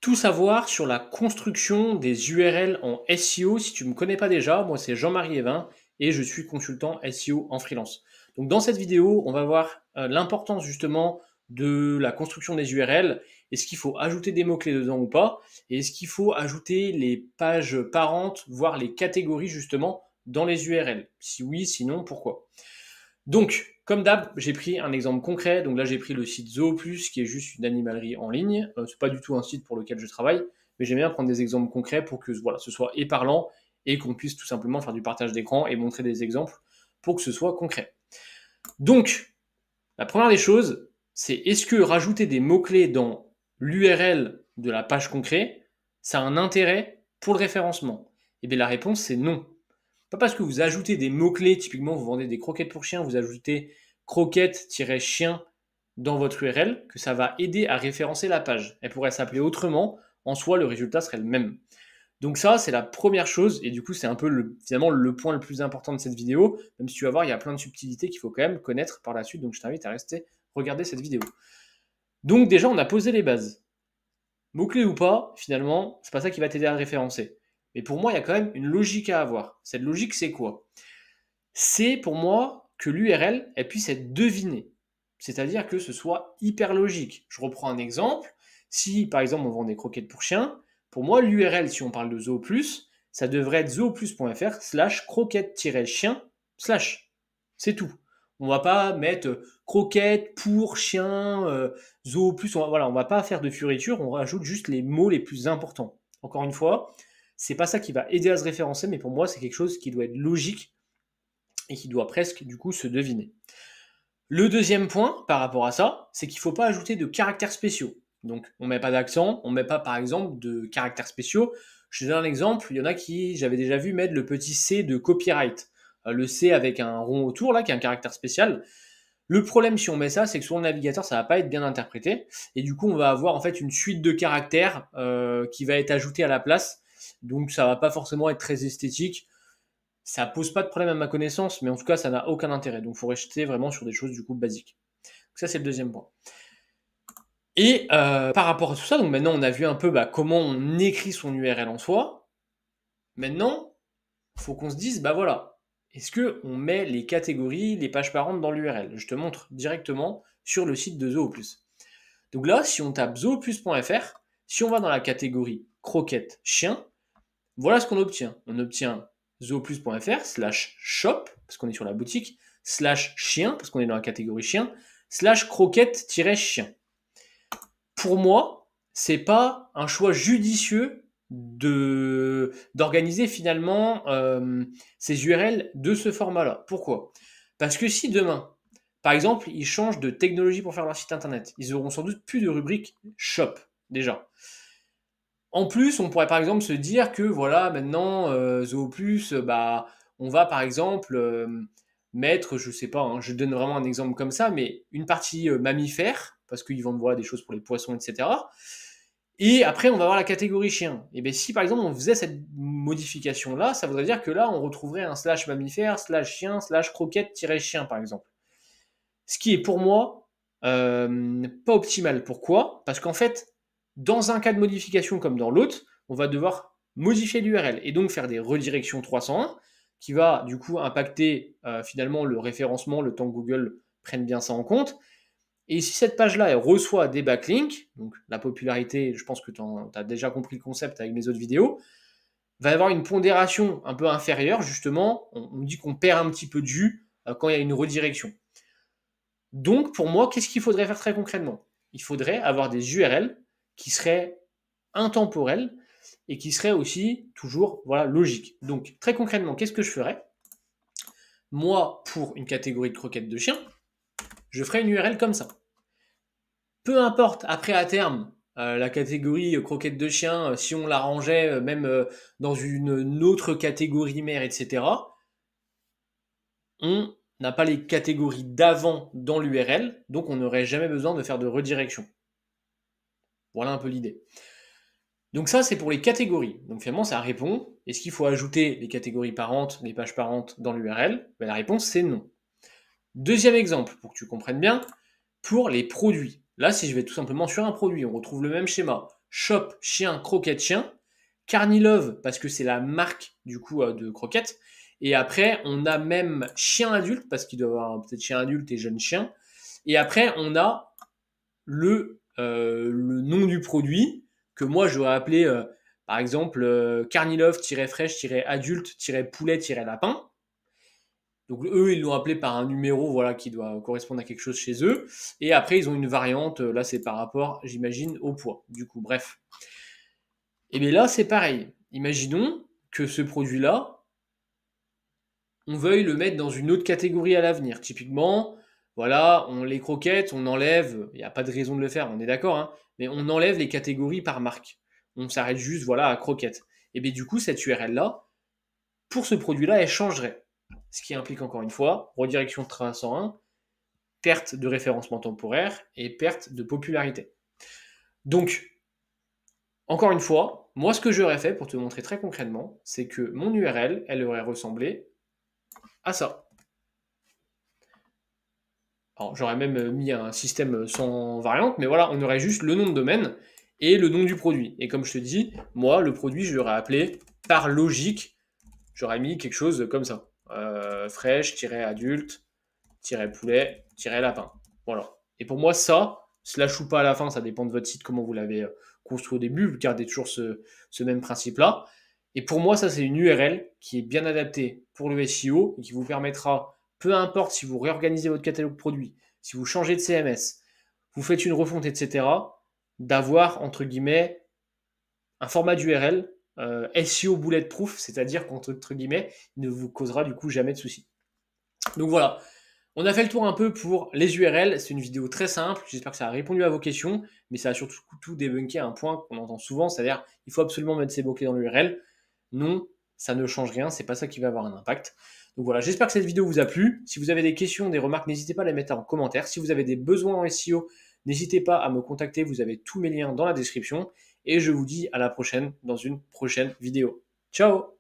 Tout savoir sur la construction des URL en SEO. Si tu ne me connais pas déjà, moi c'est Jean-Marie Evin et je suis consultant SEO en freelance. Donc dans cette vidéo, on va voir l'importance justement de la construction des URL. Est-ce qu'il faut ajouter des mots-clés dedans ou pas? Et est-ce qu'il faut ajouter les pages parentes, voire les catégories justement dans les URL? Si oui, sinon pourquoi? Donc, comme d'hab, j'ai pris un exemple concret. Donc là, j'ai pris le site Zooplus, qui est juste une animalerie en ligne. C'est pas du tout un site pour lequel je travaille, mais j'aime bien prendre des exemples concrets pour que voilà, ce soit parlant et qu'on puisse tout simplement faire du partage d'écran et montrer des exemples pour que ce soit concret. Donc, la première des choses, c'est est-ce que rajouter des mots-clés dans l'URL de la page concrète, ça a un intérêt pour le référencement? Eh bien, la réponse, c'est non. Pas parce que vous ajoutez des mots-clés, typiquement vous vendez des croquettes pour chiens, vous ajoutez croquettes-chien dans votre URL, que ça va aider à référencer la page. Elle pourrait s'appeler autrement, en soi le résultat serait le même. Donc ça, c'est la première chose, et du coup c'est un peu finalement le point le plus important de cette vidéo, même si tu vas voir, il y a plein de subtilités qu'il faut quand même connaître par la suite, donc je t'invite à rester regarder cette vidéo. Donc déjà, on a posé les bases. Mots-clés ou pas, finalement, c'est pas ça qui va t'aider à le référencer. Mais pour moi, il y a quand même une logique à avoir. Cette logique, c'est quoi? C'est pour moi que l'URL, elle puisse être devinée. C'est-à-dire que ce soit hyper logique. Je reprends un exemple. Si, par exemple, on vend des croquettes pour chiens, pour moi, l'URL, si on parle de Zooplus, ça devrait être zooplus.fr/croquette-chien/. C'est tout. On va pas mettre croquettes pour chien, Zooplus. Voilà, on va pas faire de fioritures, on rajoute juste les mots les plus importants. Encore une fois, c'est pas ça qui va aider à se référencer, mais pour moi, c'est quelque chose qui doit être logique et qui doit presque du coup se deviner. Le deuxième point par rapport à ça, c'est qu'il ne faut pas ajouter de caractères spéciaux. Donc on ne met pas d'accent, on ne met pas par exemple de caractères spéciaux. Je te donne un exemple, il y en a qui, j'avais déjà vu mettre le petit C de copyright. Le C avec un rond autour là, qui est un caractère spécial. Le problème si on met ça, c'est que sur le navigateur, ça va pas être bien interprété. Et du coup, on va avoir en fait une suite de caractères qui va être ajoutée à la place. Donc ça va pas forcément être très esthétique. Ça pose pas de problème à ma connaissance, mais en tout cas, ça n'a aucun intérêt. Donc, il faut rester vraiment sur des choses du coup basiques. Donc, ça, c'est le deuxième point. Et par rapport à tout ça, donc maintenant, on a vu un peu comment on écrit son URL en soi. Maintenant, il faut qu'on se dise, bah voilà, est-ce que on met les catégories, les pages parentes dans l'URL? Je te montre directement sur le site de Zooplus. Donc là, si on tape zooplus.fr, si on va dans la catégorie croquettes chien, voilà ce qu'on obtient. On obtient zooplus.fr/shop, parce qu'on est sur la boutique, /chien, parce qu'on est dans la catégorie chien, /croquette-chien. Pour moi, c'est pas un choix judicieux d'organiser finalement ces URL de ce format-là. Pourquoi? Parce que si demain, par exemple, ils changent de technologie pour faire leur site internet, ils auront sans doute plus de rubrique shop déjà. En plus, on pourrait par exemple se dire que voilà, maintenant, Zooplus, on va par exemple mettre, je sais pas, hein, je donne vraiment un exemple comme ça, mais une partie mammifère, parce qu'ils vendent voilà, des choses pour les poissons, etc. Et après, on va avoir la catégorie chien. Et bien, si par exemple on faisait cette modification-là, ça voudrait dire que là, on retrouverait un /mammifère, /chien, /croquette-chien, par exemple. Ce qui est pour moi pas optimal. Pourquoi? Parce qu'en fait, dans un cas de modification comme dans l'autre, on va devoir modifier l'URL et donc faire des redirections 301 qui va du coup impacter finalement le référencement, le temps que Google prenne bien ça en compte. Et si cette page-là elle reçoit des backlinks, donc la popularité, je pense que tu as déjà compris le concept avec mes autres vidéos, va y avoir une pondération un peu inférieure, justement, on dit qu'on perd un petit peu de jus quand il y a une redirection. Donc, pour moi, qu'est-ce qu'il faudrait faire très concrètement? Il faudrait avoir des URL qui seraient intemporelles et qui seraient aussi toujours voilà, logiques. Donc, très concrètement, qu'est-ce que je ferais? Moi, pour une catégorie de croquettes de chien, je ferais une URL comme ça. Peu importe, après à terme, la catégorie croquettes de chien, si on la rangeait même dans une autre catégorie mère, etc., on n'a pas les catégories d'avant dans l'URL, donc on n'aurait jamais besoin de faire de redirection. Voilà un peu l'idée. Donc ça, c'est pour les catégories. Donc finalement, ça répond. Est-ce qu'il faut ajouter les catégories parentes, les pages parentes dans l'URL? La réponse, c'est non. Deuxième exemple, pour que tu comprennes bien, pour les produits. Là, si je vais tout simplement sur un produit, on retrouve le même schéma. shop chien, croquette chien, Carnilove parce que c'est la marque du coup de croquettes. Et après, on a même chien adulte parce qu'il doit y avoir peut-être chien adulte et jeune chien. Et après, on a le nom du produit que moi j'aurais appelé par exemple Carnilove-fraîche-adulte-poulet-lapin. Donc eux, ils l'ont appelé par un numéro voilà, qui doit correspondre à quelque chose chez eux. Et après, ils ont une variante, là c'est par rapport, j'imagine, au poids. Du coup, bref. Et bien là, c'est pareil. Imaginons que ce produit-là, on veuille le mettre dans une autre catégorie à l'avenir. Typiquement, voilà, on les croquettes, on enlève, il n'y a pas de raison de le faire, on est d'accord, hein, mais on enlève les catégories par marque. On s'arrête juste voilà, à croquettes. Et bien du coup, cette URL-là, pour ce produit-là, elle changerait. Ce qui implique encore une fois, redirection de train 101, perte de référencement temporaire et perte de popularité. Donc, encore une fois, moi ce que j'aurais fait pour te montrer très concrètement, c'est que mon URL, elle aurait ressemblé à ça. Alors j'aurais même mis un système sans variante, mais voilà, on aurait juste le nom de domaine et le nom du produit. Et comme je te dis, moi, le produit, je l'aurais appelé par logique, j'aurais mis quelque chose comme ça. Fraîche-adulte-poulet-lapin. Voilà. Et pour moi, ça, slash ou pas à la fin, ça dépend de votre site, comment vous l'avez construit au début, vous gardez toujours ce même principe-là. Et pour moi, ça, c'est une URL qui est bien adaptée pour le SEO et qui vous permettra, peu importe si vous réorganisez votre catalogue produit, si vous changez de CMS, vous faites une refonte, etc., d'avoir, entre guillemets, un format d'URL SEO bulletproof, c'est-à-dire qu'entre guillemets, il ne vous causera du coup jamais de soucis. Donc voilà, on a fait le tour un peu pour les URL. C'est une vidéo très simple. J'espère que ça a répondu à vos questions, mais ça a surtout tout débunké un point qu'on entend souvent, c'est-à-dire il faut absolument mettre ses mots-clés dans l'URL. Non, ça ne change rien, c'est pas ça qui va avoir un impact. Donc voilà, j'espère que cette vidéo vous a plu. Si vous avez des questions, des remarques, n'hésitez pas à les mettre en commentaire. Si vous avez des besoins en SEO, n'hésitez pas à me contacter. Vous avez tous mes liens dans la description. Et je vous dis à la prochaine dans une prochaine vidéo. Ciao!